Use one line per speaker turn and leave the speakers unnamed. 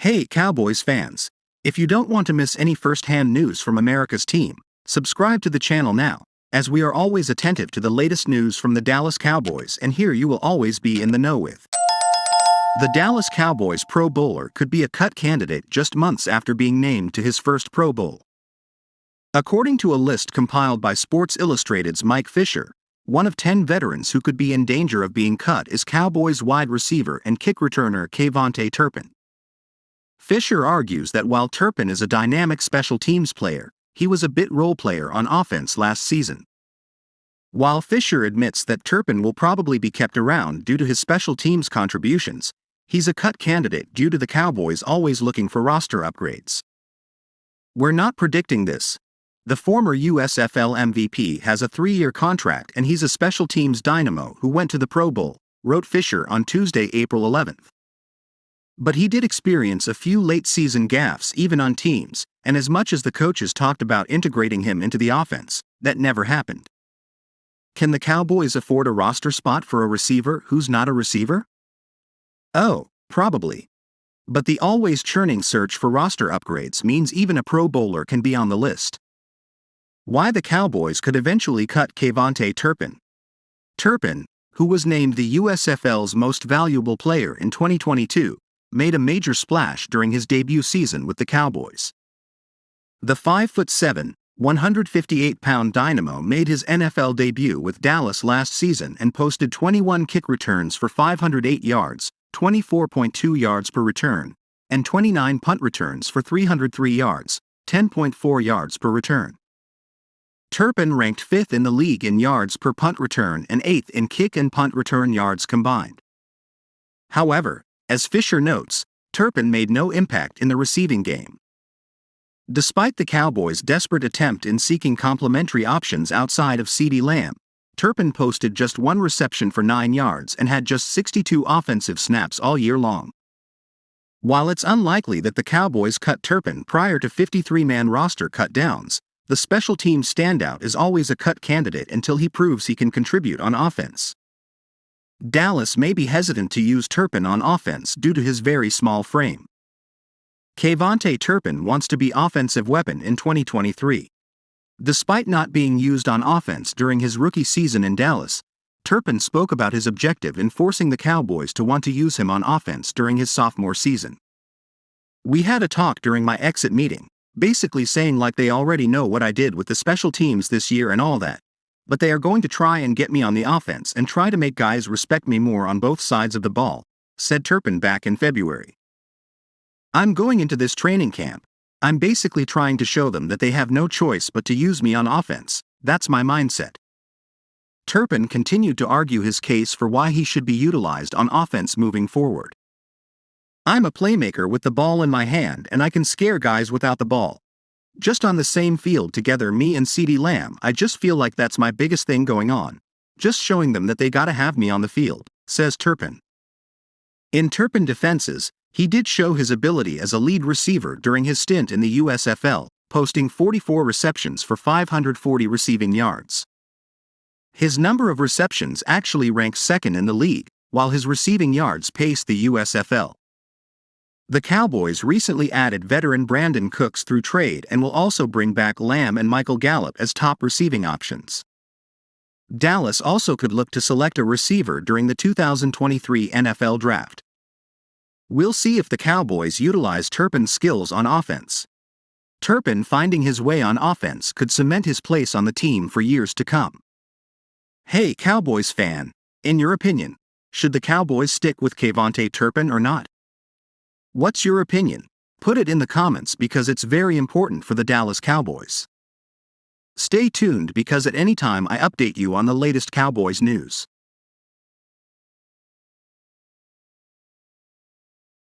Hey Cowboys fans! If you don't want to miss any first-hand news from America's team, subscribe to the channel now, as we are always attentive to the latest news from the Dallas Cowboys, and here you will always be in the know with. The Dallas Cowboys Pro Bowler could be a cut candidate just months after being named to his first Pro Bowl. According to a list compiled by Sports Illustrated's Mike Fisher, one of 10 veterans who could be in danger of being cut is Cowboys wide receiver and kick returner Kayvontae Turpin. Fisher argues that while Turpin is a dynamic special teams player, he was a bit role player on offense last season. While Fisher admits that Turpin will probably be kept around due to his special teams contributions, he's a cut candidate due to the Cowboys always looking for roster upgrades. "We're not predicting this. The former USFL MVP has a 3-year contract and he's a special teams dynamo who went to the Pro Bowl," wrote Fisher on Tuesday, April 11th. But he did experience a few late-season gaffes even on teams, and as much as the coaches talked about integrating him into the offense, that never happened. Can the Cowboys afford a roster spot for a receiver who's not a receiver? Oh, probably. But the always churning search for roster upgrades means even a Pro Bowler can be on the list. Why the Cowboys could eventually cut Kayvontae Turpin. Turpin, who was named the USFL's most valuable player in 2022, made a major splash during his debut season with the Cowboys. The 5'7", 158-pound dynamo made his NFL debut with Dallas last season and posted 21 kick returns for 508 yards, 24.2 yards per return, and 29 punt returns for 303 yards, 10.4 yards per return. Turpin ranked 5th in the league in yards per punt return and 8th in kick and punt return yards combined. However, as Fisher notes, Turpin made no impact in the receiving game. Despite the Cowboys' desperate attempt in seeking complementary options outside of CeeDee Lamb, Turpin posted just 1 reception for 9 yards and had just 62 offensive snaps all year long. While it's unlikely that the Cowboys cut Turpin prior to 53-man roster cutdowns, the special teams standout is always a cut candidate until he proves he can contribute on offense. Dallas may be hesitant to use Turpin on offense due to his very small frame. Kayvontae Turpin wants to be offensive weapon in 2023. Despite not being used on offense during his rookie season in Dallas, Turpin spoke about his objective in forcing the Cowboys to want to use him on offense during his sophomore season. "We had a talk during my exit meeting, basically saying like they already know what I did with the special teams this year and all that. But they are going to try and get me on the offense and try to make guys respect me more on both sides of the ball," said Turpin back in February. "I'm going into this training camp. I'm basically trying to show them that they have no choice but to use me on offense. That's my mindset." Turpin continued to argue his case for why he should be utilized on offense moving forward. "I'm a playmaker with the ball in my hand and I can scare guys without the ball. Just on the same field together, me and CeeDee Lamb, I just feel like that's my biggest thing going on. Just showing them that they gotta have me on the field," says Turpin. In Turpin defenses, he did show his ability as a lead receiver during his stint in the USFL, posting 44 receptions for 540 receiving yards. His number of receptions actually ranks 2nd in the league, while his receiving yards paced the USFL. The Cowboys recently added veteran Brandon Cooks through trade and will also bring back Lamb and Michael Gallup as top receiving options. Dallas also could look to select a receiver during the 2023 NFL Draft. We'll see if the Cowboys utilize Turpin's skills on offense. Turpin finding his way on offense could cement his place on the team for years to come. Hey Cowboys fan, in your opinion, should the Cowboys stick with Kayvontae Turpin or not? What's your opinion? Put it in the comments because it's very important for the Dallas Cowboys. Stay tuned because at any time I update you on the latest Cowboys news.